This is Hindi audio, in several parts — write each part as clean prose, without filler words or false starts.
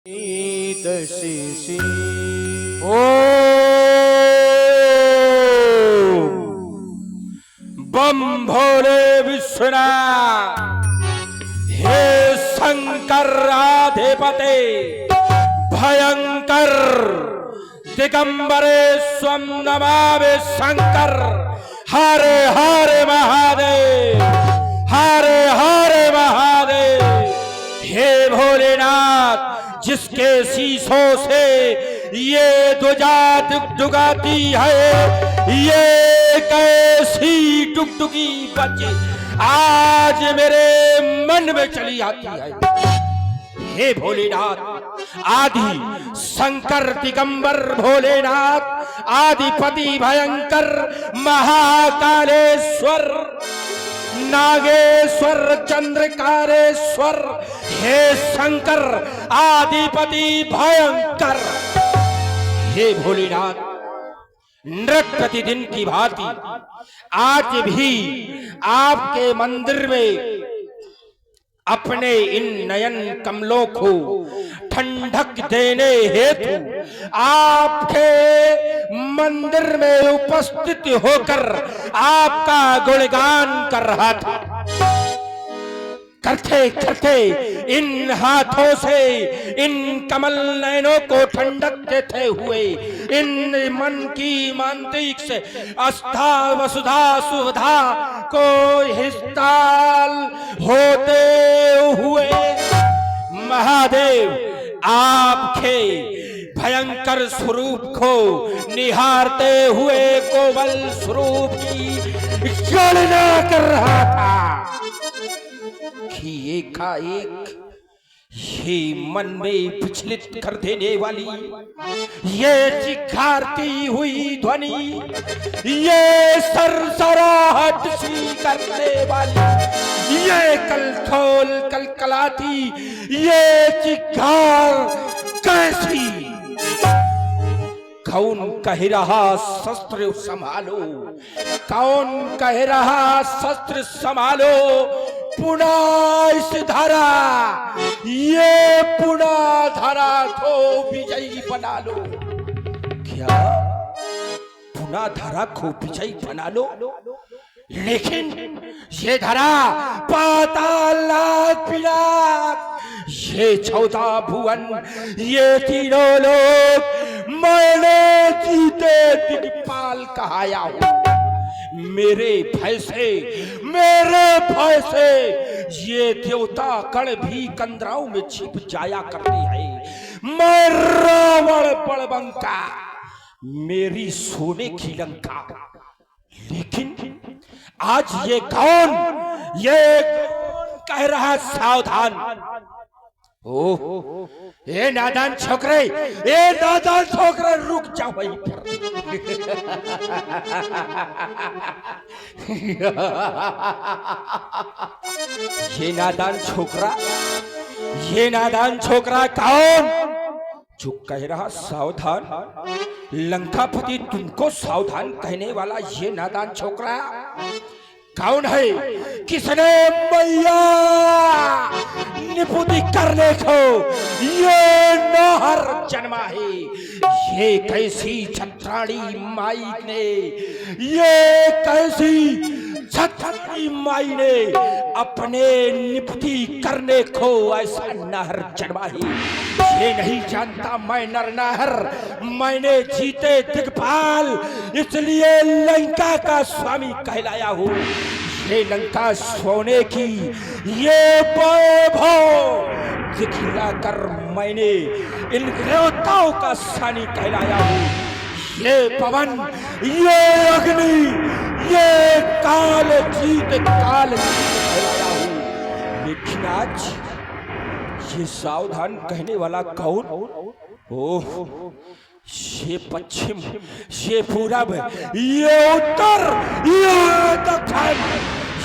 शिशि बम भोले विश्वनाथ। हे शंकर आधिपते भयंकर दिगंबरे स्वम नमामि शंकर। हरे हरे महादेव, हरे हरे महादेव। हे भोलेनाथ, जिसके शीशों से ये ध्वजा डुगडुगाती है, ये कैसी डुगडुगी बच्चे आज मेरे मन में चली आती है। हे भोलेनाथ, आदि शंकर दिगंबर भोलेनाथ, आदिपति भयंकर महाकालेश्वर नागेश्वर चंद्रकारेश्वर। हे शंकर आदिपति भयंकर। हे भोलेनाथ, नृत्य प्रतिदिन की भांति आज भी आपके मंदिर में अपने इन नयन कमलों को ठंडक देने हेतु आपके मंदिर में उपस्थित होकर आपका गुणगान कर रहा था। करते करते इन हाथों से इन कमल नयनों को ठंडक देते हुए इन मन की मांत्रिक से आस्था वसुधा सुधा को हिस्ताल होते हुए महादेव आपके भयंकर स्वरूप को निहारते हुए कोवल स्वरूप की गणना कर रहा था कि एकाएक ये मन में विचलित कर देने वाली ये चिखारती हुई ध्वनि, ये सरसराहट सी करने वाली ये कलखोल कलकलाती ये चिखार कैसी। कौन कह रहा शस्त्र संभालो, कौन कह रहा शस्त्र संभालो, पुनः इस धारा ये पुनः धारा को विजयी बना लो। क्या पुनः धारा को विजयी बना लो? लेकिन ये धारा पाताल पिनाक, ये 14 भुवन, ये तीनों लोग मैंने जीते दिग्पाल कहाया हूं। मेरे भय से ये देवता कण भी कंदराओं में छिप जाया करते हैं। मैं रावण बड़बंका, मेरी सोने की लंका। लेकिन आज ये कौन कह रहा सावधान? ओह, ये नादान छोकरे, ये नादान छोकरे, रुक जाओ वहीं पर। ये नादान छोकरा कौन जो कह रहा सावधान? लंकापति तुमको सावधान कहने वाला ये नादान छोकरा कौन है? किसने मैया निपुति करने को ये नहर जन्मा है? ये कैसी छत्राणी माई ने, ये कैसी छत्राणी माई ने अपने निपुति करने को ऐसा नहर जन्मा है? ये नहीं जानता मैं नर नाहर, मैंने जीते दिग्पाल इसलिए लंका का स्वामी कहलाया हूँ। ये लंका सोने की ये वैभव दिखलाकर मैंने इन देवताओं का सानी कहलाया हूँ। ये पवन, ये अग्नि, ये काल जीत काल कहलाया हूँ। लेकिन आज ये सावधान कहने वाला कौन? ओह, ये पश्चिम, ये पूरब, ये उत्तर, ये दक्षिण,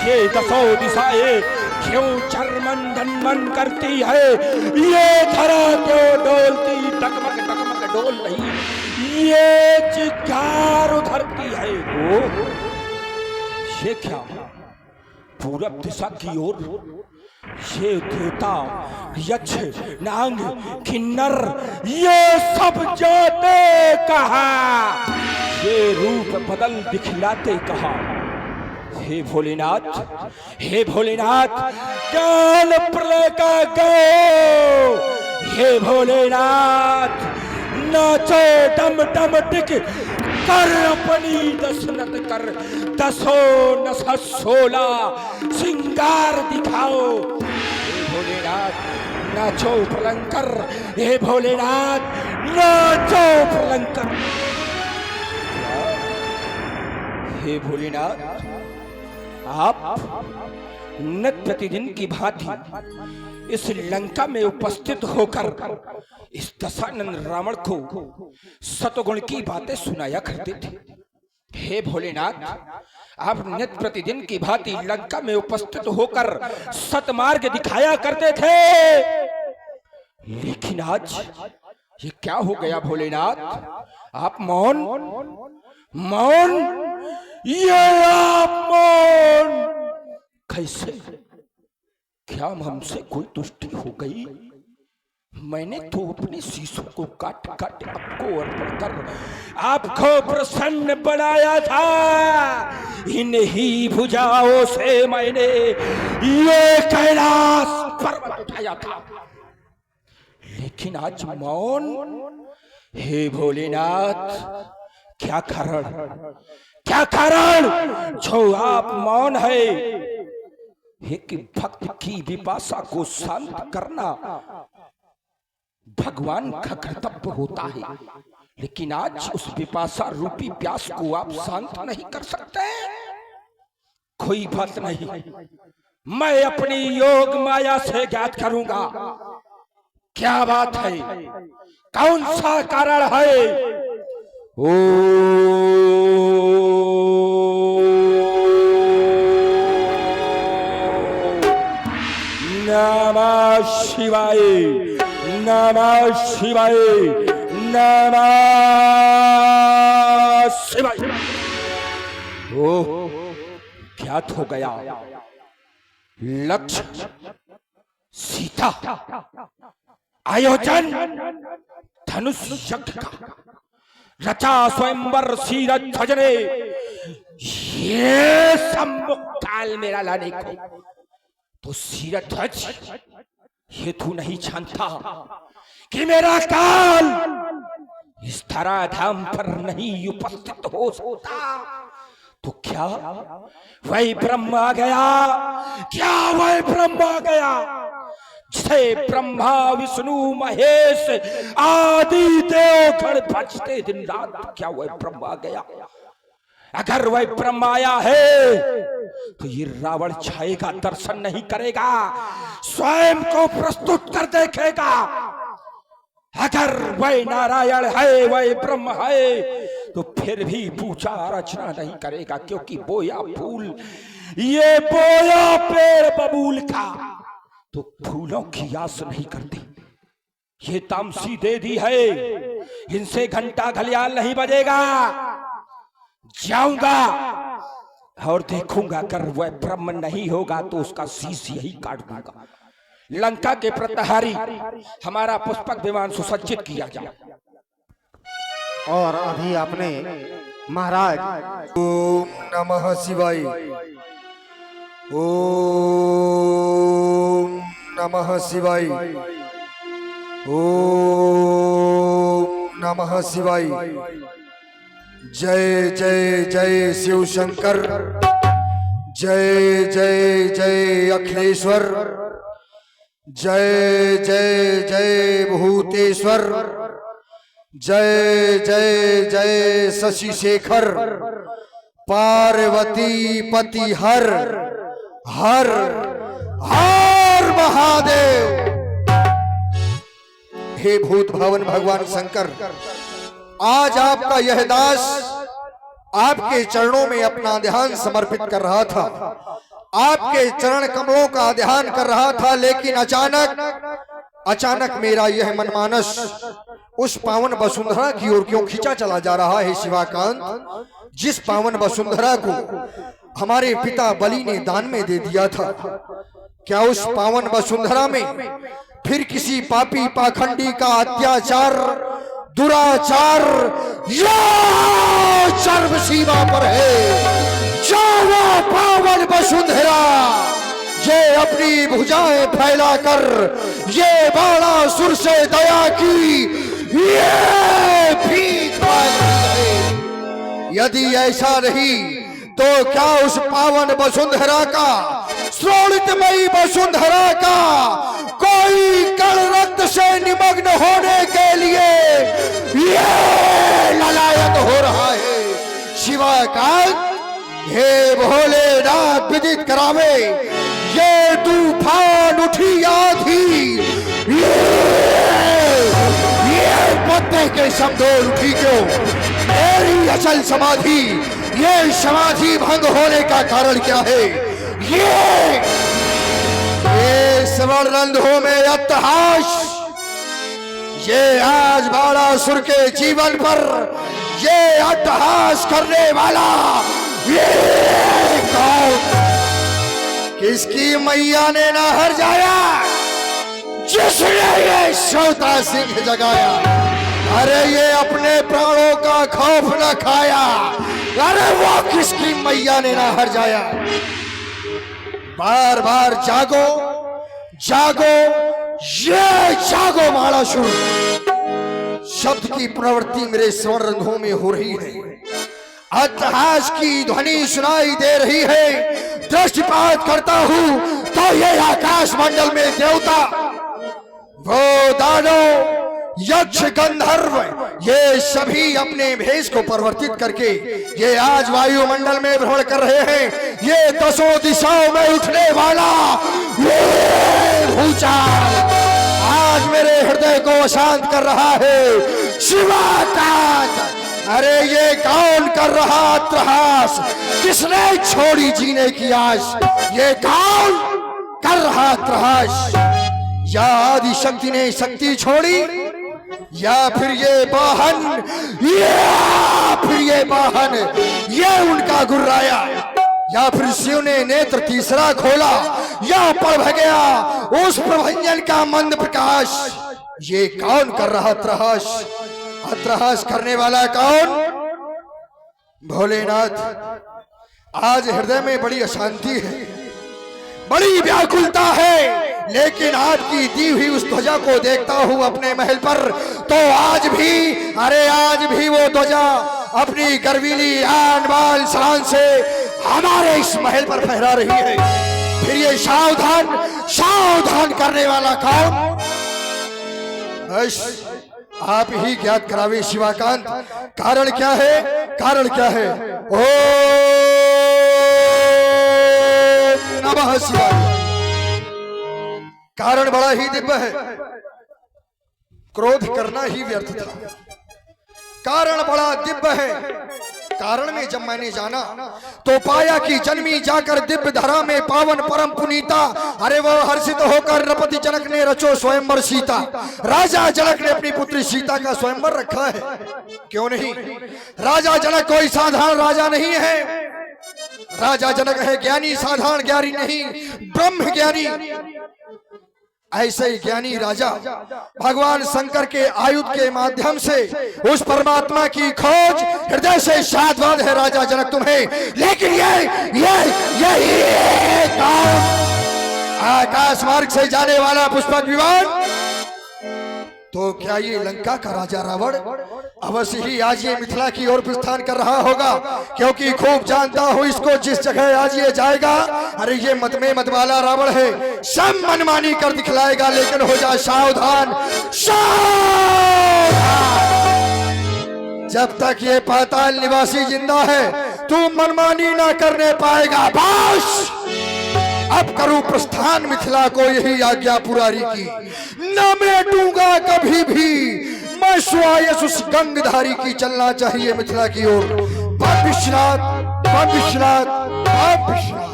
ये दसों दिशाएं क्यों चरमन करती है? ये धरा क्यों डोलती टकमक टकमक डोल रही? ये चित्कार उधरती है। ओह, ये क्या पूरब दिशा की ओर ये देवता, यक्ष, नाग, किन्नर ये सब जाते कहाँ, ये रूप बदल दिखलाते कहाँ। हे भोलेनाथ, हे भोलेनाथ, ज्ञान प्रलय का गो, हे भोलेनाथ, नाचो डम डम टिक कर अपनी दशनत कर, दसो नस 16 श्रृंगार दिखाओ। हे भोलेनाथ नाचो प्रलंकर, हे भोलेनाथ नाचो प्रलंकर। हे भोलेनाथ, आप नित्य प्रतिदिन की भांति इस लंका में उपस्थित होकर इस दशानन रावण को सतगुण की बातें सुनाया करते थे। हे भोलेनाथ, आप नित्य प्रतिदिन की भांति लंका में उपस्थित होकर सतमार्ग दिखाया करते थे, लेकिन आज ये क्या हो गया भोलेनाथ? आप मौन मौन, ये आप मौन कैसे? क्या हमसे कोई त्रुटि हो गई? मैंने तो अपने शीशों को काट काट आपको अर्पण कर आपको प्रसन्न बनाया था। इन्हीं भुजाओं से मैंने ये कैलाश पर्वत उठाया था, लेकिन आज मौन। हे भोलेनाथ, क्या कारण, क्या कारण जो आप मौन है? कि भक्त की विपाशा को शांत करना भगवान का कर्तव्य होता है, लेकिन आज उस विपाशा रूपी प्यास को आप शांत नहीं कर सकते। कोई बात नहीं, मैं अपनी योग माया से ज्ञात करूंगा क्या बात है, कौन सा कारण है। ओ नमः शिवाय, नमः शिवाय, नमः शिवाय। ओह, ज्ञात हो गया लक्ष्य सीता, आयोजन धनुष यज्ञ का, रचा स्वयंवर सीरज ध्वजने, ये सम्मुख काल मेरा लाने को तो सीरज ध्वज ये तू नहीं जानता कि मेरा काल इस धराधाम पर नहीं उपस्थित हो सकता। तो क्या वही ब्रह्म आ गया? क्या वही ब्रह्म आ गया जिसे ब्रह्मा विष्णु महेश आदि देवगण भजते दिन रात? क्या वह ब्रह्म आ गया? अगर वह ब्रह्म आया है तो ये रावण छाएगा, दर्शन नहीं करेगा, स्वयं को प्रस्तुत कर देखेगा। अगर वह नारायण है, वह ब्रह्म है, तो फिर भी पूजा अर्चना नहीं करेगा, क्योंकि बोया फूल, ये बोया पेड़ बबूल का तो फूलों की आस नहीं करती। ये तामसी दे दी है, इनसे घंटा घड़ियाल नहीं बजेगा। जाऊंगा और देखूंगा, अगर वह ब्रह्म नहीं होगा तो उसका शीश यही काट दूंगा। लंका के प्रतहारी हमारा पुष्पक विमान सुसज्जित किया जाए। और अभी आपने महाराज ओम नमः शिवाय, ओम नमः शिवाय, ओम नमः शिवाय। जय जय जय शिव शंकर, जय जय जय अखिलेश्वर, जय जय जय भूतेश्वर, जय जय जय शशि शेखर, पार्वती पति हर हर हर महादेव। हे भूत भवन भगवान शंकर, आज आपका यह दास आपके चरणों में अपना ध्यान समर्पित कर रहा था, आपके चरण कमलों का ध्यान कर रहा था, लेकिन अचानक मेरा यह मनमानस उस पावन वसुंधरा की ओर क्यों खींचा चला जा रहा है शिवाकांत? जिस पावन वसुंधरा को हमारे पिता बलि ने दान में दे दिया था, क्या उस पावन वसुंधरा में फिर किसी पापी पाखंडी का अत्याचार, दुराचार या चर्म सीमा पर है? जो वो पावन वसुंधरा ये अपनी भुजाएं फैलाकर ये बाणासुर से दया की ये भीख मांग रही है। यदि ऐसा नहीं तो क्या उस पावन वसुंधरा का, श्रोणितमयी वसुंधरा का कोई कण रक्त से निमग्न होने के लिए ये ललायत हो रहा है? शिवाकांत, हे भोलेनाथ विदित करावे, ये तूफान उठी आधी ये पत्ते के शब्दों उठी क्यों? मेरी अचल समाधि, ये समाधि भंग होने का कारण क्या है? ये स्वर्ण रंध्रों में अट्टहास, ये आज बाणासुर के जीवन पर ये अट्टहास करने वाला ये कौन? किसकी मैया ने ना हर जाया जिसने ये श्रोता सिंह जगाया? अरे ये अपने प्राणों का खौफ न खाया, अरे वो किसकी मैया ने ना हर जाया? बार बार जागो जागो, ये जागो बाणासुर। शब्द की प्रवृत्ति मेरे स्वर्ण रंध्रों में हो रही है, अट्टहास की ध्वनि सुनाई दे रही है। दृष्टिपात करता हूं तो ये आकाश मंडल में देवता, वो दानव, यक्ष, गंधर्व, ये सभी अपने भेष को परिवर्तित करके ये आज वायुमंडल में भ्रमण कर रहे हैं। ये दसों दिशाओं में उठने वाला ये भूचाल आज मेरे हृदय को अशांत कर रहा है। शिवाकांत, अरे ये कौन कर रहा त्रास? किसने छोड़ी जीने की आस? ये कौन कर रहा त्रास? या आदि शक्ति ने शक्ति छोड़ी, या फिर ये वाहन, या फिर ये वाहन ये उनका गुर्राया, या फिर शिव ने नेत्र तीसरा खोला, या पड़ गया उस प्रभंजन का मंद प्रकाश। ये कौन कर रहा त्रास? अट्टहास करने वाला कौन? भोलेनाथ, आज हृदय में बड़ी अशांति है, बड़ी व्याकुलता है, लेकिन आपकी दी हुई उस ध्वजा को देखता हूं अपने महल पर, तो आज भी, अरे आज भी वो ध्वजा अपनी गर्वीली आन बान शान से हमारे इस महल पर फहरा रही है। फिर ये सावधान सावधान करने वाला कौन? बस आप ही ज्ञात करावे शिवाकांत, कारण क्या है? कारण क्या है? ओम नमः शिवाय। कारण बड़ा ही दिव्य है, क्रोध करना ही व्यर्थ था। कारण बड़ा दिव्य है। कारण में जब मैंने जाना तो पाया कि जन्मी जाकर दिव्य धरा में पावन परम पुनीता, अरे वो हर्षित होकर नृपति जनक ने रचो स्वयंवर सीता। राजा जनक ने अपनी पुत्री सीता का स्वयंवर रखा है, क्यों नहीं? राजा जनक कोई साधारण राजा नहीं है, राजा जनक है ज्ञानी, साधारण ज्ञानी नहीं, ब्रह्म ज्ञानी। ऐसे ही ज्ञानी राजा भगवान शंकर के आयुध के माध्यम से उस परमात्मा की खोज हृदय से साधवान है राजा जनक तुम्हें। लेकिन ये कौन? आकाश मार्ग से जाने वाला पुष्पक विमान, तो क्या ये लंका का राजा रावण? अवश्य ही आज ये मिथिला की ओर प्रस्थान कर रहा होगा, क्योंकि खूब जानता हूं इसको, जिस जगह आज ये जाएगा, अरे ये मत में मत वाला रावण है, सब मनमानी कर दिखलाएगा। लेकिन हो जा सावधान सावधान, जब तक ये पाताल निवासी जिंदा है तू मनमानी ना करने पाएगा। बस अब करूं प्रस्थान मिथिला को यही आज्ञा पुरारी की, न मिटूंगा कभी भी मैं स्वायस उस गंगधारी की। चलना चाहिए मिथिला की ओर। बाप विश्वनाथ, बाप विश्वनाथ, बाप विश्वनाथ।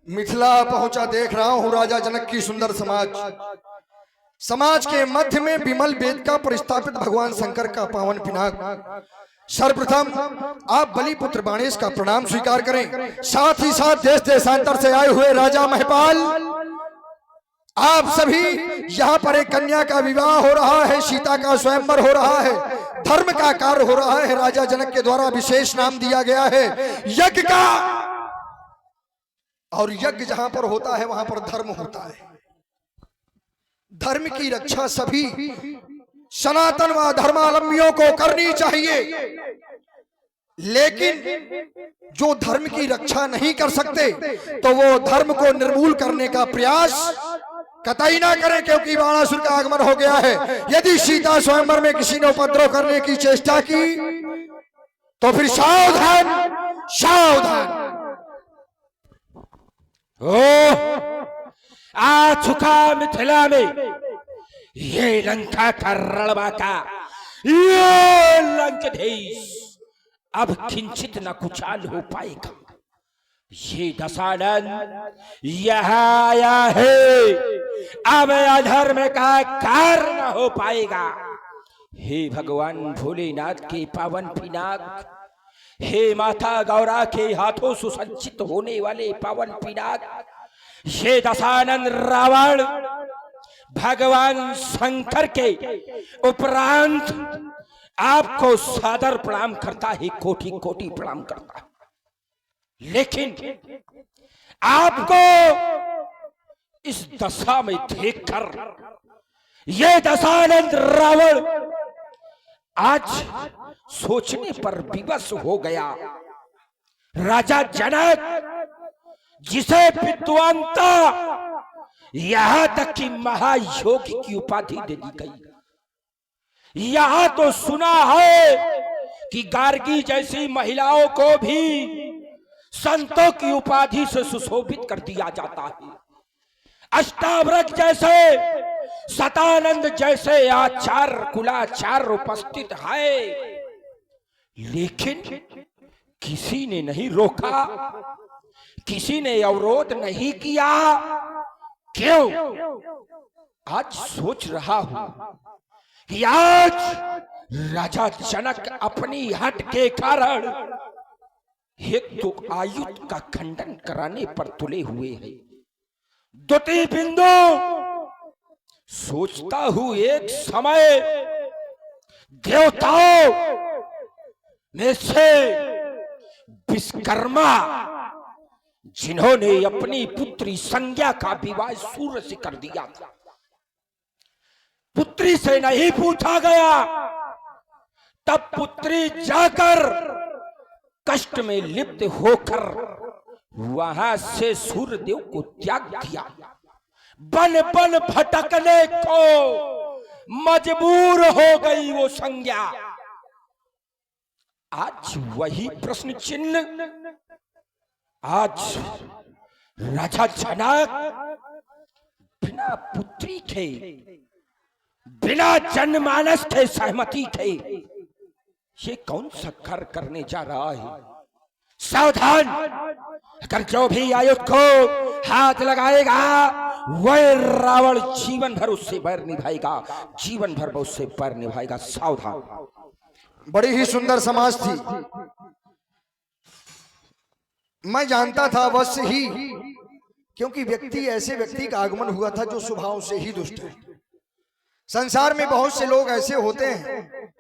मिथिला पहुंचा देख रहा हूं राजा जनक की सुंदर समाज के मध्य में विमल वेदिका पर स्थापित भगवान शंकर का पावन पिनाक। सर्वप्रथम आप बलिपुत्र बाणेश का प्रणाम स्वीकार करें, साथ ही साथ देश देशांतर से आए हुए राजा महपाल, आप सभी यहाँ पर एक कन्या का विवाह हो रहा है, सीता का स्वयंवर हो रहा है, धर्म का कार्य हो रहा है। राजा जनक के द्वारा विशेष नाम दिया गया है यज्ञ का, और यज्ञ जहां पर होता है वहां पर धर्म होता है। धर्म की रक्षा सभी सनातन व धर्मावलंबियों को करनी चाहिए, लेकिन जो धर्म की रक्षा नहीं कर सकते तो वो धर्म को निर्मूल करने का प्रयास कतई ना करें, क्योंकि बाणासुर का आगमन हो गया है। यदि सीता स्वयंवर में किसी ने उपद्रव करने की चेष्टा की तो फिर सावधान सावधान। आ चुका मिथिला में ये लंका का रणवा का ये लंकाधीश अब किंचित न कुचाल हो पाएगा। ये दशानन यहाँ आया है, अब अधर्म का कार्य न हो पाएगा। हे भगवान भोलेनाथ के पावन पिनाक, हे माता गौरा के हाथों सुसज्जित होने वाले पावन पिनाक, ये दशानन रावण भगवान शंकर के उपरांत आपको सादर प्रणाम करता है, कोटि कोटि प्रणाम करता है। लेकिन आपको इस दशा में देखकर ये दशानन रावण आज सोचने पर विवश हो गया। राजा जनक जिसे विद्वानता यहां तक कि महायोगी की उपाधि दे दी गई, यहां तो सुना है कि गार्गी जैसी महिलाओं को भी संतों की उपाधि से सुशोभित कर दिया जाता है, अष्टावक्र जैसे सतानंद जैसे आचार्य कुलाचार्य उपस्थित है, लेकिन किसी ने नहीं रोका, किसी ने अवरोध नहीं किया। क्यों? आज सोच रहा हूं कि आज राजा जनक अपनी हट के कारण एक तो आयुध का खंडन कराने पर तुले हुए हैं, द्वितीय बिंदु सोचता हूं एक समय देवताओं में से विश्वकर्मा जिन्होंने अपनी पुत्री संज्ञा का विवाह सूर्य से कर दिया था, पुत्री से नहीं पूछा गया, तब पुत्री जाकर कष्ट में लिप्त होकर वहां से सूर्यदेव को त्याग दिया, बन बन भटकने को मजबूर हो गई वो संज्ञा। आज वही प्रश्न चिन्ह आज राजा जनक बिना पुत्री के, बिना जनमानस के सहमति के ये कौन सा कार्य करने जा रहा है? सावधान, अगर जो भी आयुध को हाथ लगाएगा वह रावण जीवन भर उससे बैर निभाएगा, जीवन भर उससे बैर निभाएगा। सावधान। बड़ी ही सुंदर समाज थी। मैं जानता था अवश्य ही, क्योंकि ऐसे व्यक्ति का आगमन हुआ था जो स्वभाव से ही दुष्ट है। संसार में बहुत से लोग ऐसे होते हैं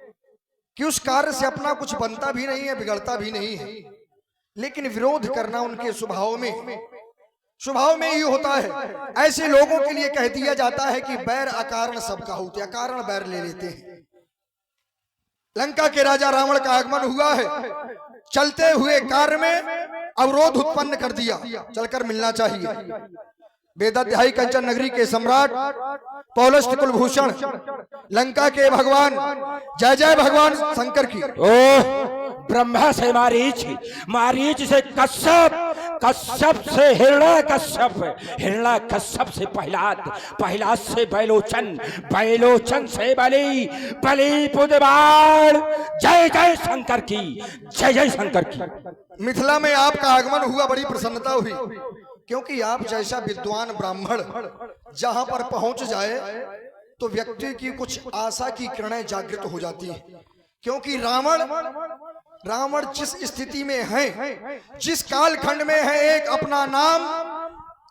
कि उस कार्य से अपना कुछ बनता भी नहीं है, बिगड़ता भी नहीं है, लेकिन विरोध करना उनके स्वभाव में ही होता है। ऐसे लोगों के लिए कह दिया जाता है कि बैर अकारण सबका होते, अकारण बैर ले लेते हैं। लंका के राजा रावण का आगमन हुआ है, चलते हुए कार्य में अवरोध उत्पन्न कर दिया, चलकर मिलना चाहिए। वेदाध्यायी कंचन नगरी के सम्राट पौलस्त्य कुलभूषण, लंका के भगवान, जय जय भगवान शंकर की। ब्रह्मा से मारीच, मारीच से कश्यप, कश्यप से हिरण्यकश्यप, हिरण्यकश्यप से प्रहलाद, प्रहलाद से बैलोचन, बैलोचन से बलि, बलि पुत्रबाण। जय जय शंकर की, जय जय शंकर की। मिथिला में आपका आगमन हुआ, बड़ी प्रसन्नता हुई। क्योंकि आप जैसा विद्वान ब्राह्मण जहां पर पहुंच जाए तो व्यक्ति की कुछ आशा की किरणें जागृत हो जाती हैं। क्योंकि रावण जिस स्थिति में है, जिस कालखंड में है, एक अपना नाम,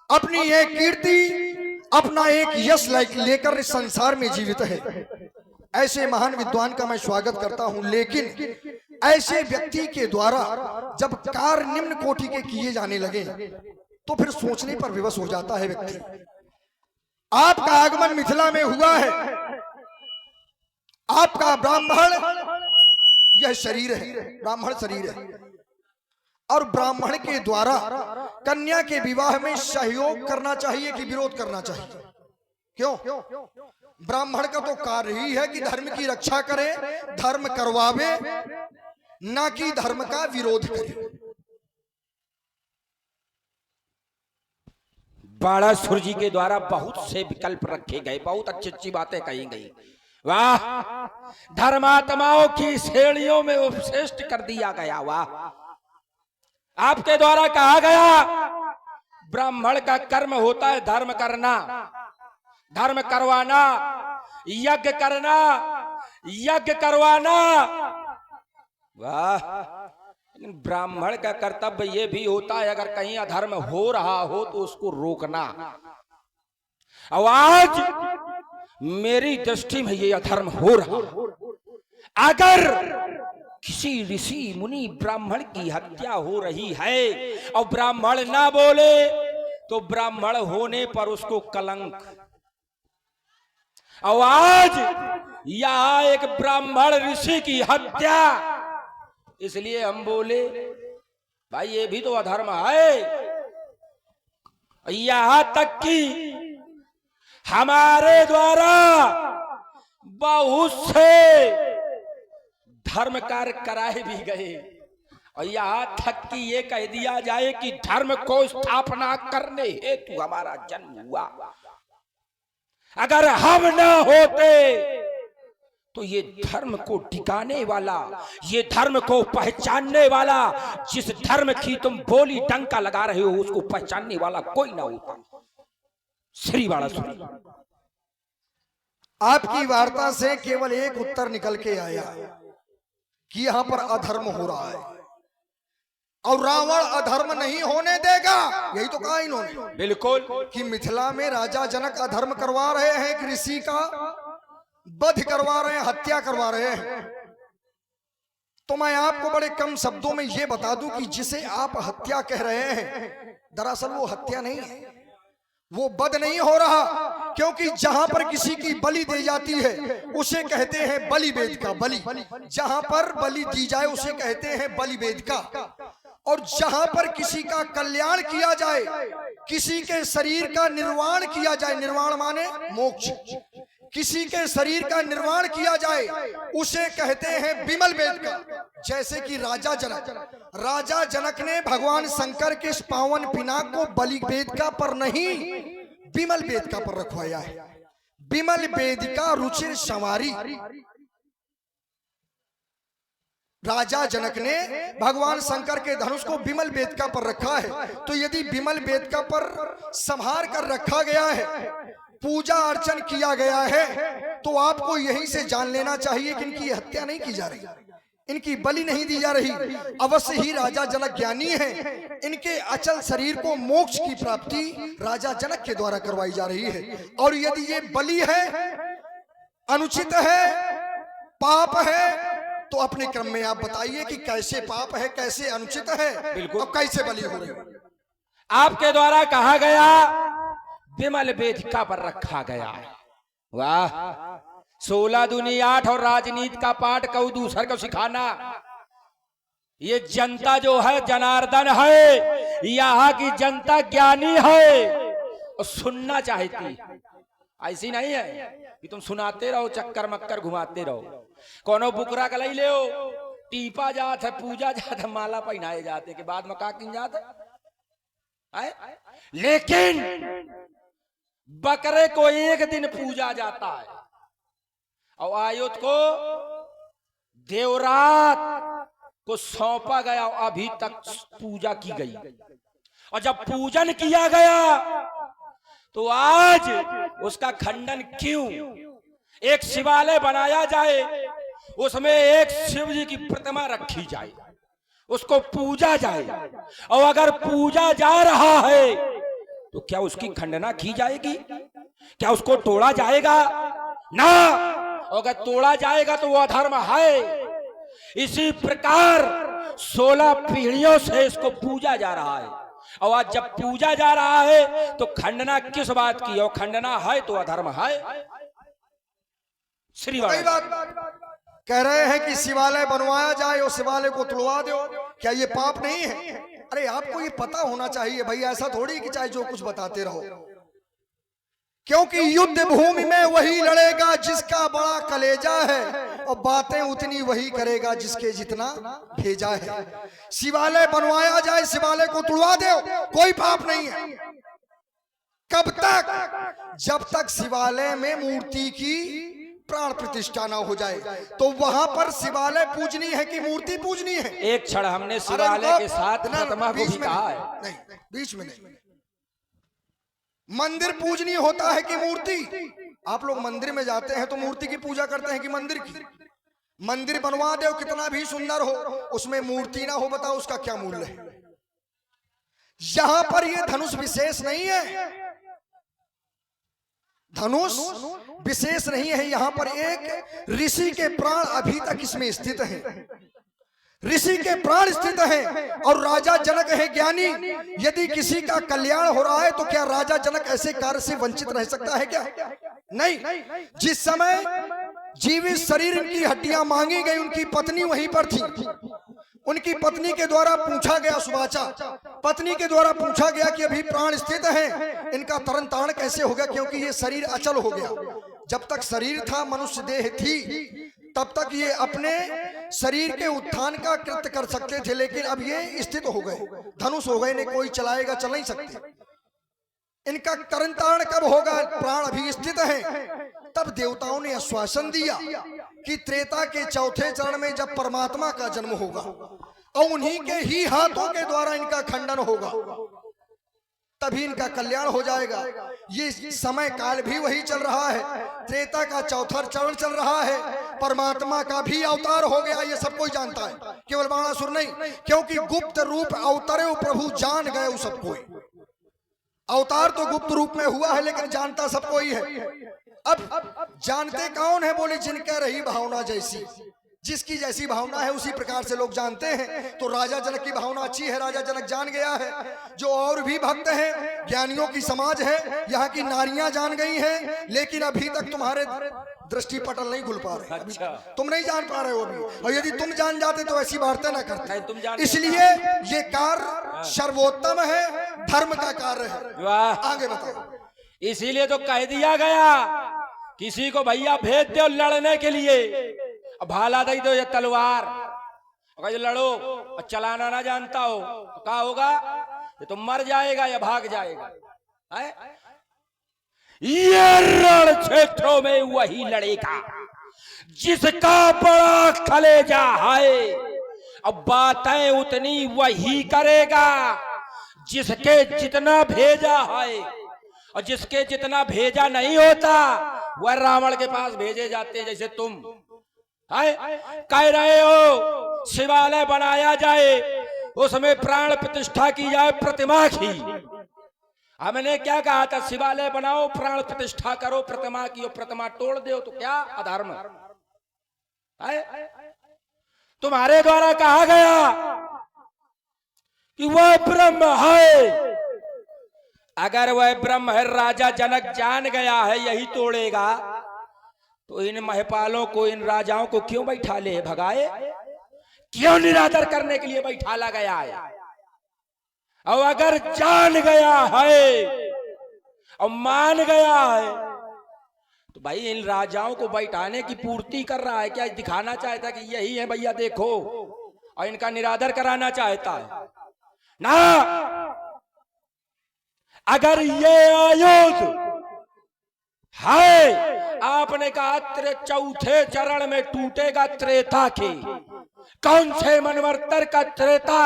अपनी एक कीर्ति, अपना एक यश लेकर इस संसार में जीवित है। ऐसे महान विद्वान का मैं स्वागत करता हूं, लेकिन ऐसे व्यक्ति के द्वारा जब कार्य निम्न कोटि के किए जाने लगे तो फिर सोचने पर विवश हो जाता है व्यक्ति। आपका आगमन मिथिला में हुआ है, आपका ब्राह्मण यह शरीर है, ब्राह्मण शरीर है, और ब्राह्मण के द्वारा कन्या के विवाह में सहयोग करना चाहिए कि विरोध करना चाहिए? क्यों? ब्राह्मण का तो कार्य ही है कि धर्म की रक्षा करे, धर्म करवावे, ना कि धर्म का विरोध करे। बाणासुर जी के द्वारा बहुत से विकल्प रखे गए, बहुत अच्छी अच्छी बातें कही गई। वाह, धर्मात्माओं की श्रेणियों में उपश्रेष्ठ कर दिया गया। वाह, आपके द्वारा कहा गया ब्राह्मण का कर्म होता है धर्म करना, धर्म करवाना, यज्ञ करना, यज्ञ करवाना। वाह, लेकिन ब्राह्मण का कर्तव्य यह भी होता है अगर कहीं अधर्म हो रहा हो तो उसको रोकना। और आज मेरी दृष्टि में ये अधर्म हो रहा, अगर किसी ऋषि मुनि ब्राह्मण की हत्या हो रही है और ब्राह्मण ना बोले तो ब्राह्मण होने पर उसको कलंक। और आज यहां एक ब्राह्मण ऋषि की हत्या, इसलिए हम बोले भाई ये भी तो अधर्म है। यहां तक कि हमारे द्वारा बहुत से धर्म कार्य कराए भी गए, और यहां तक कि ये कह दिया जाए कि धर्म को स्थापना करने हेतु हमारा जन्म हुआ। अगर हम न होते तो ये धर्म को टिकाने वाला, ये धर्म को पहचानने वाला, जिस धर्म की तुम बोली डंका लगा रहे हो उसको पहचानने वाला कोई ना होता। श्री बाणासुर, आपकी वार्ता से केवल एक उत्तर निकल के आया कि यहां पर अधर्म हो रहा है और रावण अधर्म नहीं होने देगा। यही तो कहा इन्होंने, बिल्कुल, कि मिथिला में राजा जनक अधर्म करवा रहे हैं, एक ऋषि का वध करवा रहे हैं, हत्या करवा रहे हैं। तो मैं आपको बड़े कम शब्दों में यह बता दूं कि जिसे आप हत्या कह रहे हैं, दरअसल वो हत्या नहीं है, वो वध नहीं हो रहा। क्योंकि जहां पर किसी की बलि दी जाती है उसे कहते हैं बलि वेद का बलि, जहां पर बलि दी जाए उसे कहते हैं बलि वेद का। और जहां पर किसी का कल्याण किया जाए, किसी के शरीर का निर्वाण किया जाए, निर्वाण माने मोक्ष, किसी के शरीर का निर्माण किया जाए उसे कहते हैं विमल वेद का। जैसे कि राजा जनक ने भगवान शंकर के इस पावन पिनाक को बलि वेदिका पर नहीं विमल वेदिका पर रखवाया है। विमल वेदिका रुचिर संवारी, राजा जनक ने भगवान शंकर के धनुष को विमल वेदिका पर रखा है। तो यदि विमल वेदिका पर संभार कर रखा गया है, पूजा अर्चन किया गया है, तो आपको यहीं से जान लेना चाहिए कि इनकी हत्या नहीं की जा रही, इनकी बलि नहीं दी जा रही। अवश्य ही राजा जनक ज्ञानी हैं, इनके अचल शरीर को मोक्ष की प्राप्ति राजा जनक के द्वारा करवाई जा रही है। और यदि ये बलि है, अनुचित है, पाप है, तो अपने क्रम में आप बताइए कि कैसे पाप है, कैसे अनुचित है और कैसे बलि हो रही है। आपके द्वारा कहा गया विमल वेदिका पर रखा गया है। वाह, 16 दूनी 8 और राजनीति का पाठ कऊ दूसर को सिखाना। ये जनता जो है जनार्दन है, यहाँ की जनता ज्ञानी है और सुनना चाहती, ऐसी नहीं है कि तुम सुनाते रहो, चक्कर मक्कर घुमाते रहो। कोनो बुकरा का ले हो, टीपा जात है, पूजा जात है, माला पहनाए जाते के बाद में का किन जात है। लेकिन बकरे को एक दिन पूजा जाता है और आयुध को देवरात को सौंपा गया, अभी तक पूजा की गई। और जब पूजन किया गया तो आज उसका खंडन क्यों? एक शिवालय बनाया जाए, उसमें एक शिव जी की प्रतिमा रखी जाए, उसको पूजा जाए, और अगर पूजा जा रहा है तो क्या उसकी खंडना की जाएगी? क्या उसको तोड़ा जाएगा? ना, अगर तोड़ा जाएगा तो वो अधर्म है। इसी प्रकार 16 पीढ़ियों से इसको पूजा जा रहा है, और आज जब पूजा जा रहा है तो खंडना किस बात की? और खंडना है तो अधर्म है। श्री कह रहे हैं कि शिवालय बनवाया जाए और शिवालय को तोड़वा दो, क्या ये पाप नहीं है? अरे आपको ये पता होना चाहिए भाई, ऐसा थोड़ी कि चाहे जो कुछ बताते रहो, क्योंकि युद्ध भूमि में वही लड़ेगा जिसका बड़ा कलेजा है, और बातें उतनी वही करेगा जिसके जितना भेजा है। शिवालय बनवाया जाए, शिवालय को तोड़वा दो, कोई पाप नहीं है। कब तक? जब तक शिवालय में मूर्ति की प्राण प्रतिष्ठा ना हो जाए। तो वहां पर शिवालय पूजनी है कि मूर्ति पूजनी है? एक क्षण हमने शिवालय के साथ प्रतिमा को भी कहा है। नहीं, बीच में नहीं। मंदिर पूजनीय होता है कि मूर्ति? आप लोग मंदिर में जाते हैं तो मूर्ति की पूजा करते हैं कि मंदिर की? मंदिर बनवा दो कितना भी सुंदर हो, उसमें मूर्ति ना हो, बताओ उसका क्या मूल्य है? यहां पर यह धनुष विशेष नहीं है, धनुष विशेष नहीं है। यहां पर एक ऋषि के प्राण अभी तक इसमें स्थित हैं, ऋषि के प्राण स्थित हैं, और राजा जनक है ज्ञानी। यदि किसी का कल्याण हो रहा है तो क्या राजा जनक ऐसे कार्य से वंचित रह सकता है क्या? नहीं। जिस समय जीवित शरीर की हड्डियां मांगी गई, उनकी पत्नी वहीं पर थी। उनकी पत्नी के द्वारा पूछा गया, सुवाचा पत्नी के द्वारा पूछा गया कि अभी प्राण स्थित हैं, इनका तरन तारण कैसे हो गया? क्योंकि ये शरीर अचल हो गया। जब तक शरीर था, मनुष्य देह थी, तब तक ये अपने शरीर के उत्थान का कृत्य कर सकते थे, लेकिन अब ये स्थित हो गए, धनुष हो गए, ने कोई चलाएगा, चल नहीं सकते। इनका तरन तारण कब होगा? प्राण अभी स्थित हैं। तब देवताओं ने आश्वासन दिया कि त्रेता के चौथे चरण में जब परमात्मा का जन्म होगा और उन्हीं के ही हाथों के द्वारा इनका खंडन होगा, तभी इनका कल्याण हो जाएगा। ये समय काल भी वही चल रहा है, त्रेता का चौथा चरण चल रहा है, परमात्मा का भी अवतार हो गया, ये सब कोई जानता है, केवल बाणासुर नहीं। क्योंकि गुप्त रूप अवतरे प्रभु जान गए सब कोई। अवतार तो गुप्त रूप में हुआ है, लेकिन जानता सब कोई है। अब जानते कौन है? बोले जिनका रही भावना जैसी, जिसकी जैसी भावना है उसी प्रकार से लोग जानते हैं। तो राजा जनक की भावना अच्छी है, राजा जनक जान गया है। जो और भी भक्त हैं, ज्ञानियों की समाज है, यहाँ की नारियां जान गई हैं, लेकिन अभी तक तुम्हारे दृष्टि पटल नहीं खुल पा रहे। अच्छा। तुम नहीं जान पा रहे हो अभी, और यदि तुम जान जाते तो ऐसी बातें ना करते। इसलिए ये कार्य सर्वोत्तम है, धर्म का कार्य है। आगे बताओ। इसीलिए तो कह दिया गया, किसी को भैया भेज दो लड़ने के लिए, भाला दे दो या तलवार, अगर लड़ो और चलाना ना जानता हो तो क्या होगा? ये तो मर जाएगा या भाग जाएगा। है? ये रण क्षेत्रों में वही लड़ेगा जिसका बड़ा कलेजा है, अब बातें उतनी वही करेगा जिसके जितना भेजा है, और जिसके जितना भेजा नहीं होता वह रावण के पास भेजे जाते हैं। जैसे तुम कह रहे हो शिवालय बनाया जाए, उसमें प्राण प्रतिष्ठा की जाए प्रतिमा की। हमने क्या कहा था? शिवालय बनाओ, प्राण प्रतिष्ठा करो प्रतिमा की, और प्रतिमा तोड़ दो तो क्या अधर्म है? तुम्हारे द्वारा कहा गया कि वह ब्रह्म है। अगर वह ब्रह्म है, राजा जनक जान गया है यही तोड़ेगा, तो इन महपालों को, इन राजाओं को क्यों बैठा ले भगाए? क्यों निरादर करने के लिए बैठाला गया है? और अगर जान गया है और मान गया है तो भाई इन राजाओं को बैठाने की पूर्ति कर रहा है क्या? दिखाना चाहता कि यही है भैया देखो, और इनका निरादर कराना चाहता है ना। अगर ये आयुध है, आपने कहा चौथे चरण में टूटेगा त्रेता के, कौन से मनवर्तर का त्रेता?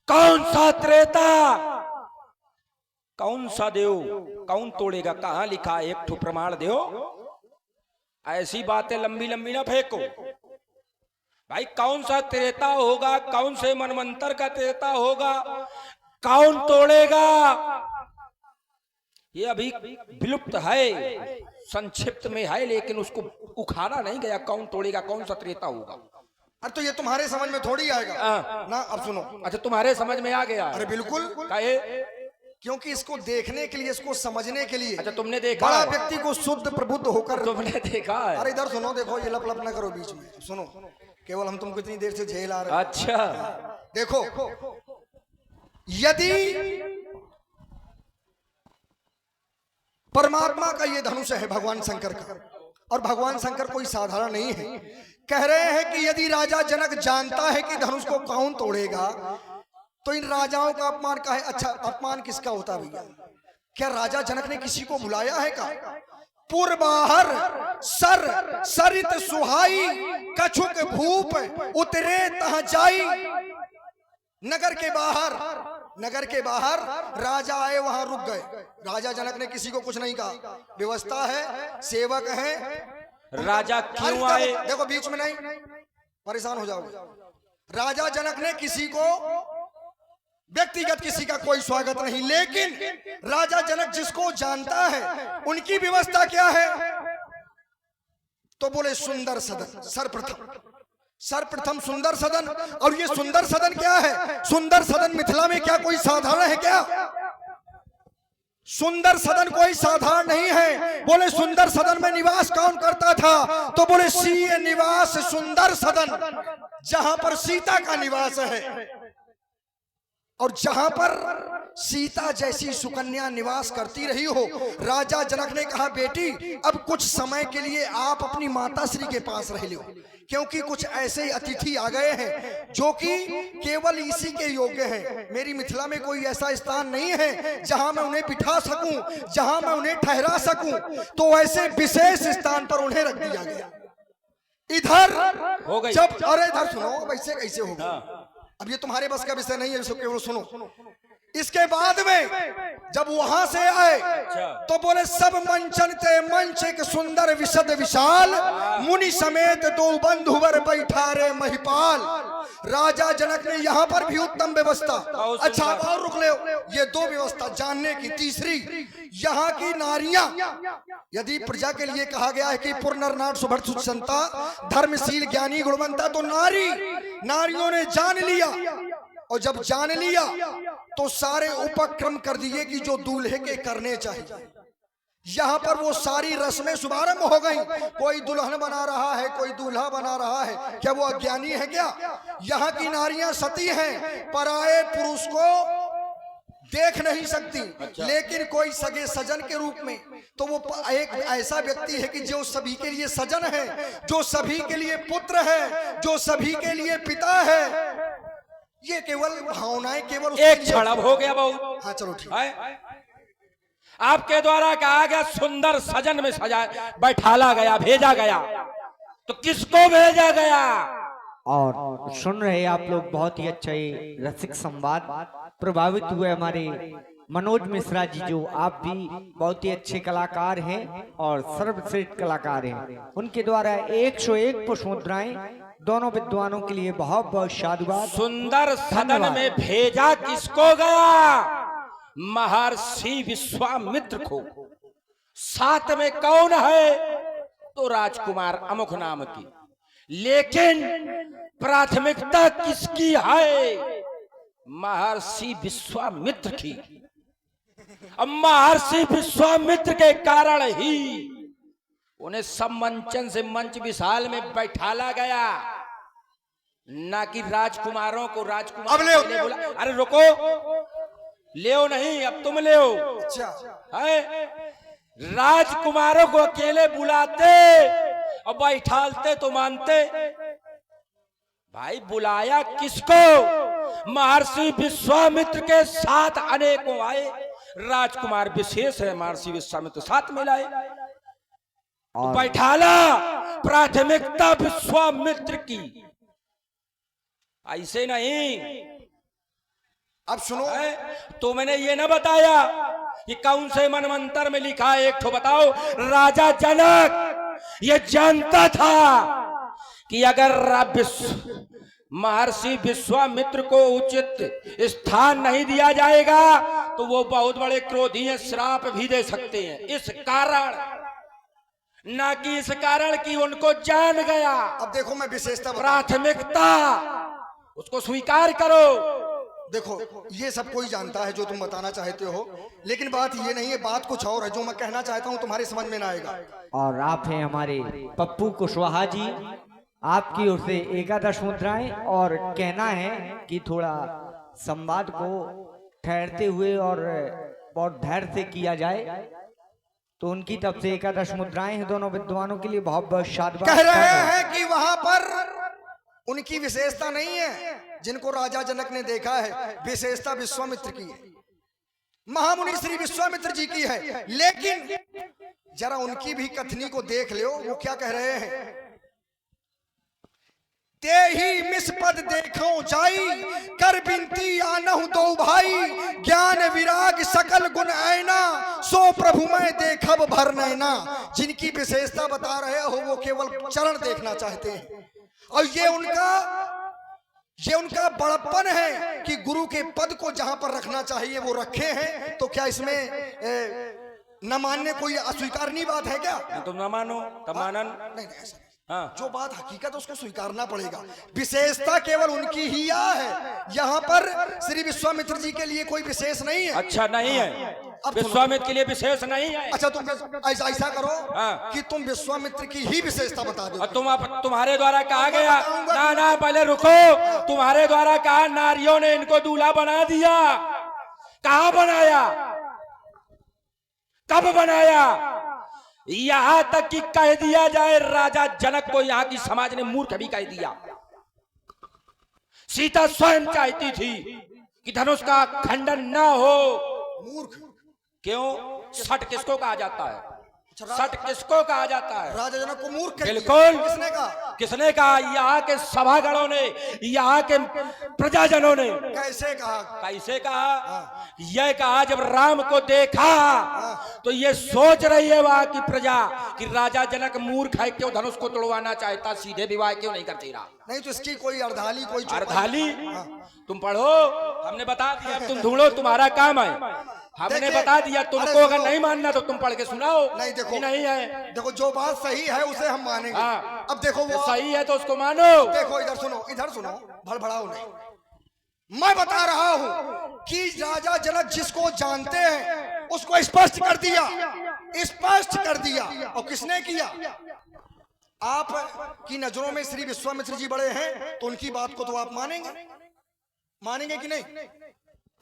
कौन सा त्रेता, कौन सा देव, कौन तोड़ेगा, कहां लिखा है, एक ठो प्रमाण दो। ऐसी बातें लंबी लंबी ना फेंको भाई। कौन सा त्रेता होगा, कौन से मनवंतर का त्रेता होगा, कौन तोड़ेगा, ये अभी विलुप्त है, संक्षिप्त में है, लेकिन उसको उखाड़ा नहीं गया। कौन तोड़ेगा, कौन सा त्रेता होगा। अरे तो ये तुम्हारे समझ में थोड़ी आएगा ना। अब सुनो। अच्छा, तुम्हारे समझ में आ गया? अरे बिल्कुल, काहे? क्योंकि इसको देखने के लिए, इसको समझने के लिए, अच्छा तुमने देखा बड़ा है? व्यक्ति को शुद्ध प्रबुद्ध होकर, तुमने देखा है? अरे इधर सुनो, देखो ये लप लप ना करो बीच में, सुनो। केवल हम तुमको इतनी देर से झेल आ रहे हैं। अच्छा देखो, यदि परमात्मा का ये धनुष है भगवान शंकर का, और भगवान शंकर कोई साधारण नहीं है। कह रहे हैं कि यदि राजा जनक जानता है कि धनुष को कौन तोड़ेगा, तो इन राजाओं का अपमान का है। अच्छा, अपमान किसका होता भैया? क्या राजा जनक ने किसी को बुलाया है का? पुरबाहर सर सरित सुहाई, कछुक भूप उतरे तह जाई। नगर के बाहर, नगर के बाहर राजा आए, वहां रुक गए। राजा जनक ने किसी को कुछ नहीं कहा, व्यवस्था है, सेवक है। राजा क्यों आए? देखो बीच में नहीं, परेशान हो जाओगे। राजा जनक ने किसी को, व्यक्तिगत किसी का कोई स्वागत नहीं, लेकिन राजा जनक जिसको जानता है उनकी व्यवस्था क्या है? तो बोले सुंदर सदन, सर्वप्रथम सुंदर सदन। और ये सुंदर सदन क्या है? सुंदर सदन मिथिला में क्या कोई साधारण है क्या? सुंदर सदन कोई साधारण नहीं है। बोले सुंदर सदन में निवास कौन करता था? तो बोले सीय निवास सुंदर सदन, जहां पर सीता का निवास है, और जहां पर सीता जैसी सुकन्या निवास करती रही हो। राजा जनक ने कहा, बेटी अब कुछ समय के लिए आप अपनी माता श्री के पास रह लो, क्योंकि कुछ ऐसे अतिथि आ गए हैं जो कि केवल इसी के योग्य हैं। मेरी मिथिला में कोई ऐसा स्थान नहीं है जहां मैं उन्हें बिठा सकूं, जहां मैं उन्हें ठहरा सकूं, तो ऐसे विशेष स्थान पर उन्हें रख दिया गया। इधर हो गई। जब, अरे इधर सुनो, वैसे कैसे होगा? अब ये तुम्हारे बस का विषय नहीं है, इसको केवल सुनो। इसके बाद में जब वहां से आए तो बोले सब मंचन ते मंच एक सुंदर विशद विशाल, मुनि समेत दो बंधुवर बैठा रे महिपाल। राजा जनक ने यहाँ पर भी उत्तम व्यवस्था। अच्छा और रुक ले, ये दो व्यवस्था जानने की। तीसरी, यहाँ की नारियां, यदि प्रजा के लिए कहा गया है कि पुरनर नाट सुभट सुचंता धर्मशील ज्ञानी गुणवंता, तो नारियों ने जान लिया, और जब जान लिया तो सारे उपक्रम कर दिए कि जो दूल्हे के करने चाहिए। यहाँ पर वो सारी रस्में शुभारंभ हो गई। कोई दुल्हन बना रहा है, कोई दूल्हा बना रहा है, क्या वो अज्ञानी है क्या? यहाँ की नारियां सती हैं, पराये पुरुष को देख नहीं सकती। अच्छा। लेकिन कोई सगे सजन के रूप में, तो वो एक ऐसा व्यक्ति है कि जो सभी के लिए सजन है, जो सभी के लिए पुत्र है, जो सभी के लिए पिता है। ये केवल भावनाएं, केवल एक छड़ब हो गया बहुत। हाँ चलो ठीक है। आपके द्वारा कहा गया सुंदर सजन में सजा बैठाला गया, भेजा गया, तो किसको भेजा गया? और सुन रहे आप लोग बहुत ही अच्छा ये रसिक संवाद, प्रभावित हुए हमारे मनोज मिश्रा जी, जो आप भी बहुत ही अच्छे कलाकार हैं और सर्वश्रेष्ठ कलाकार हैं। उनके द्वारा 101 पुष्प मुद्राएं दोनों विद्वानों के लिए बहुत बहुत साधुवाद। सुंदर सदन में भेजा किसको गया? महर्षि विश्वामित्र को। साथ में कौन है? तो राजकुमार अमुक नाम की। लेकिन प्राथमिकता किसकी है? महर्षि विश्वामित्र की। अब महर्षि विश्वामित्र के कारण ही उन्हें सब मंचन से मंच विशाल में बैठाला गया, ना कि राजकुमारों को। राजकुमार अब ले बोला, अरे रुको, ले नहीं, अब तुम ले। अच्छा है, राजकुमारों को अकेले बुलाते और बैठालते तो मानते। भाई बुलाया किसको? महर्षि विश्वामित्र के साथ अनेकों आए। राजकुमार विशेष है, महर्षि विश्वामित्र साथ में लाए, तो बैठाला। प्राथमिकता विश्वामित्र की। ऐसे नहीं अब सुनो, तो मैंने ये ना बताया कि कौन से मनमंत्र में लिखा है, एक तो बताओ। राजा जनक ये जानता था कि अगर महर्षि विश्वामित्र को उचित स्थान नहीं दिया जाएगा तो वो बहुत बड़े क्रोधी हैं, श्राप भी दे सकते हैं। इस कारण, ना कि इस कारण कि उनको जान गया। अब देखो मैं विशेषता प्राथमिकता उसको स्वीकार करो। देखो ये सब कोई जानता है जो तुम बताना चाहते हो, लेकिन बात ये नहीं है, बात कुछ और है। जो मैं कहना चाहता हूँ तुम्हारे समझ में ना आएगा। और आप हैं हमारे पप्पू कुशवाहा जी, आपकी ओर से 11 मुद्राएं, और कहना है कि थोड़ा संवाद को ठहरते हुए और बहुत धैर्य से किया जाए, तो उनकी तरफ से 11 मुद्राएं हैं दोनों विद्वानों के लिए। बहुत बहुत शाबाश। कह रहे हैं कि वहां पर उनकी विशेषता नहीं है जिनको राजा जनक ने देखा है, विशेषता विश्वामित्र की है, महामुनि श्री विश्वामित्र जी की है। लेकिन जरा उनकी भी कथनी को देख लो, वो क्या कह रहे हैं। ते ही मिसपद देखो जाई, कर बिनती आनहु दो भाई, ज्ञान विराग सकल गुण ऐना, सो प्रभु मैं देखब भर नैना। जिनकी विशेषता बता रहे हो वो केवल चरण देखना चाहते हैं, और ये उनका बड़प्पन है कि गुरु के पद को जहां पर रखना चाहिए वो रखे हैं। तो क्या इसमें न मानने कोई अस्वीकारनीय बात है क्या? तुम न मानो तब मानन नहीं ऐसा। हाँ। जो बात हकीकत उसको स्वीकारना पड़ेगा। विशेषता केवल उनकी ही है, यहाँ पर श्री विश्वामित्र जी के लिए कोई विशेष नहीं है। अच्छा नहीं है, विश्वामित्र के लिए विशेष नहीं है। अच्छा तुम ऐसा करो हाँ। कि तुम विश्वामित्र की ही विशेषता बता दो। तुम्हारे द्वारा कहा गया ना, पहले रुको। तुम्हारे द्वारा कहा नारियों ने इनको दूल्हा बना दिया, कहाँ बनाया, कब बनाया? यहां तक कि कह दिया जाए राजा जनक को यहां की समाज ने मूर्ख भी कह दिया। सीता स्वयं चाहती थी कि धनुष का खंडन ना हो। मूर्ख क्यों? सट किसको कहा जाता है? सट किसको कहा जाता है? राजा जनक को मूर्ख कह दिया। बिल्कुल। किसने कहा? किसने कहा? यहाँ के सभागणों ने, यहाँ के प्रजाजनों ने। कैसे कहा? कैसे कहा? यह कहा जब राम को देखा तो ये सोच रही है वहां की प्रजा कि राजा जनक मूर्ख है, क्यों धनुष को तोड़वाना चाहता, सीधे विवाह क्यों नहीं करते रहा? नहीं तो इसकी कोई अर्धाली, कोई अर्धाली तुम पढ़ो, हमने बता दिया, तुम ढूंढो, तुम्हारा काम है। हमने बता दिया, तुमको अगर नहीं मानना तो तुम पढ़ के सुनाओ। नहीं देखो, नहीं है, देखो जो बात सही है उसे हम मानेंगे। हाँ। अब देखो वो सही है तो उसको मानो। देखो इधर सुनो, इधर सुनो, भड़बड़ाओ नहीं। मैं बता रहा हूं कि राजा जनक जिसको जानते हैं उसको स्पष्ट कर दिया, स्पष्ट कर दिया। और किसने किया? आप की नजरों में श्री विश्वामित्र जी बड़े हैं तो उनकी बात को तो आप मानेंगे, मानेंगे कि नहीं?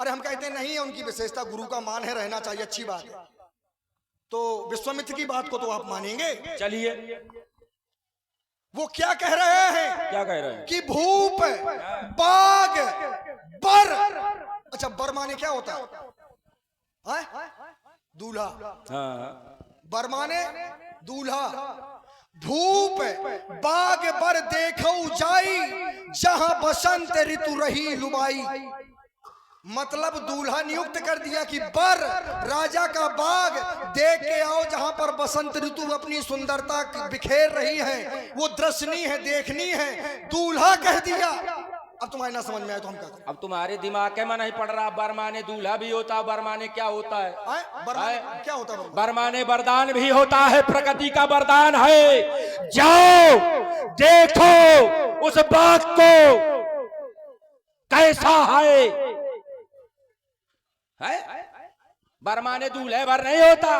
अरे हम कहते नहीं है, उनकी विशेषता गुरु का मान है, रहना चाहिए, अच्छी बात है। तो विश्वामित्र की बात को तो आप मानेंगे। चलिए, वो क्या कह रहे हैं? क्या कह रहे हैं? कि भूप, बाग, बर। अच्छा बर माने क्या होता है? दूल्हा। बर माने दूल्हा। भूप बाग बर देखो जाई, जहां बसंत ऋतु रही लुबाई। मतलब दूल्हा नियुक्त कर दिया कि बर राजा का बाग देख के आओ जहां पर बसंत ऋतु अपनी सुंदरता बिखेर रही है, वो दर्शनी है, देखनी है। दूल्हा कह दिया। अब तुम्हारे ना समझ में आए तो हम क्या करें? अब तुम्हारे दिमाग में नहीं पड़ रहा। बरमाने दूल्हा भी होता है, बरमाने क्या होता है? क्या होता है? बरमाने वरदान भी होता है, प्रकृति का वरदान है। जाओ देखो उस बाग को कैसा है। बरमाने दूल्हे भर नहीं होता।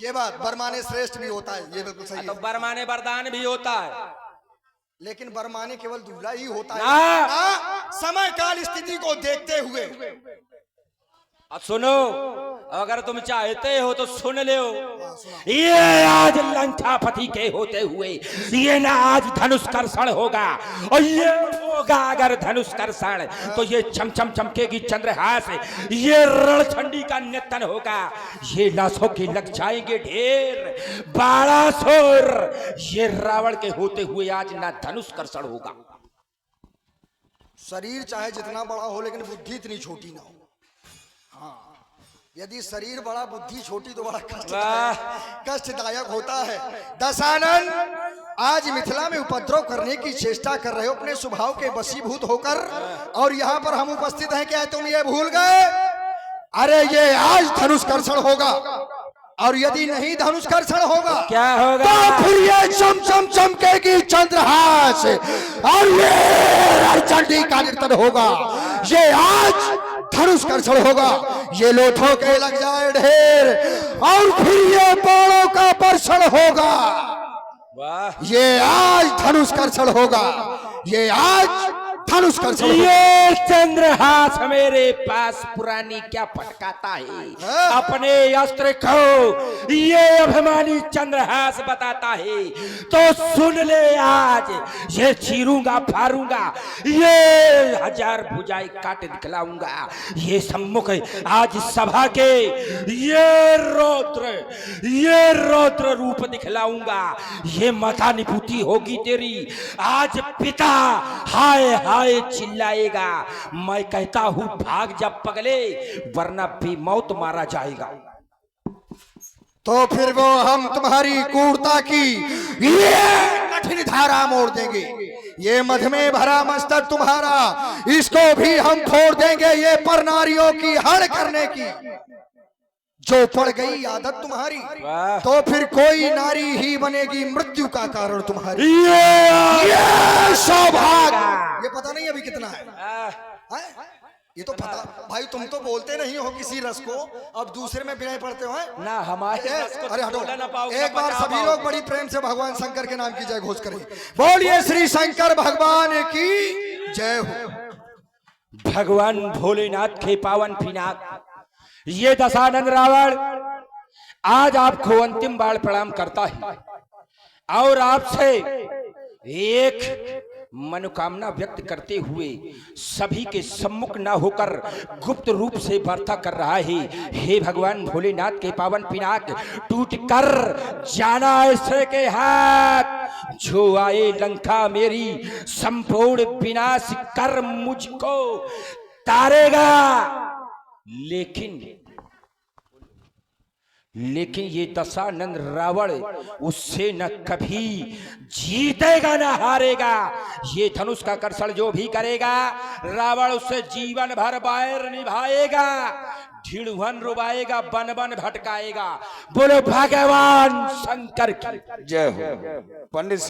ये बात बरमाने श्रेष्ठ भी होता है, ये बिल्कुल सही है। तो बरमाने वरदान भी होता है, लेकिन बरमाने केवल दूल्हा ही होता है समय काल स्थिति को देखते हुए। अब सुनो, अगर तुम चाहते हो तो सुन लो। ये आज लंकापति के होते हुए ये ना आज धनुष कर्षण होगा, और ये होगा अगर धनुष कर्षण तो ये चमचम चमकेगी चंद्रहास, ये रणछंडी का नियतन होगा, ये लाशों की लग जाएंगे ढेर, बाणासुर। ये रावण के होते हुए आज ना धनुष कर्षण होगा। शरीर चाहे जितना बड़ा हो लेकिन बुद्धि इतनी छोटी ना हो। हाँ, यदि शरीर बड़ा बुद्धि छोटी तो बड़ा कष्टदायक होता है। दशानन, आज मिथिला में उपद्रव करने की चेष्टा कर रहे हो अपने स्वभाव के वशीभूत होकर, और यहाँ पर हम उपस्थित हैं। क्या तुम ये भूल गए? अरे ये आज धनुष कर्षण होगा, और यदि नहीं धनुष कर्षण होगा क्या होगा? तो फिर ये चमचम चमकेगी चंद्रहास, और ये रणचंडी का कीर्तन होगा। ये आज धनुष कर्षण होगा, ये लोथों के लग जाए ढेर, और फिर ये बाणों का वर्षण होगा। वाह, ये आज धनुष कर्षण होगा, ये आज धनुष कर्षण होगा। ये चंद्रहास मेरे पास पुरानी क्या पटकाता है अपने अस्त्र को, ये अभिमानी चंद्रहास बताता है। तो सुन ले, आज ये चीरूंगा फाड़ूंगा, ये हजार भुजाएं काट दिखलाऊंगा। ये सम्मुख आज सभा के ये रौद्र रूप दिखलाऊंगा। ये माता निभूति होगी तेरी। आज पिता हाय हाय चिल्लाएगा। मैं कहता हूं भाग जा पगले, वरना बेमौत मारा जाएगा। तो फिर वो हम तुम्हारी क्रूरता की ये कठिन धारा मोड़ देंगे। ये मध में भरा मस्तक तुम्हारा, इसको भी हम फोड़ देंगे। ये पर नारियों की हड़ करने की जो पड़ गई आदत तुम्हारी, तो फिर कोई नारी ही बनेगी मृत्यु का कारण तुम्हारी। ये सौभाग्य, ये पता नहीं अभी कितना है? ये तो पता भाई, तुम तो बोलते नहीं हो किसी रस को, अब दूसरे में विनय पड़ते हो ना हमारे रस को। अरे हटो, ना पाओगे, एक बार सभी लोग बड़ी प्रेम से भगवान शंकर के नाम की जय घोष करें। बोलिए श्री शंकर भगवान की जय हो। भगवान भोलेनाथ के पावन पिनाक ये दशानन रावण आज आपको अंतिम बार प्रणाम करता है, और आपसे एक मनोकामना व्यक्त करते हुए सभी के सम्मुख न होकर गुप्त रूप से वार्ता कर रहा है। हे भगवान भोलेनाथ के पावन पिनाक, टूट कर जाना ऐसे के हाथ, जो आए लंका मेरी संपूर्ण विनाश कर मुझको तारेगा। लेकिन ये दशानन रावण उससे न कभी जीतेगा न हारेगा। ये धनुष का कर्षण जो भी करेगा, रावण उससे जीवन भर बैर निभाएगा, ढिढ़वन रुबाएगा, बन बन भटकाएगा। बोलो भगवान शंकर की जय हो। पंडित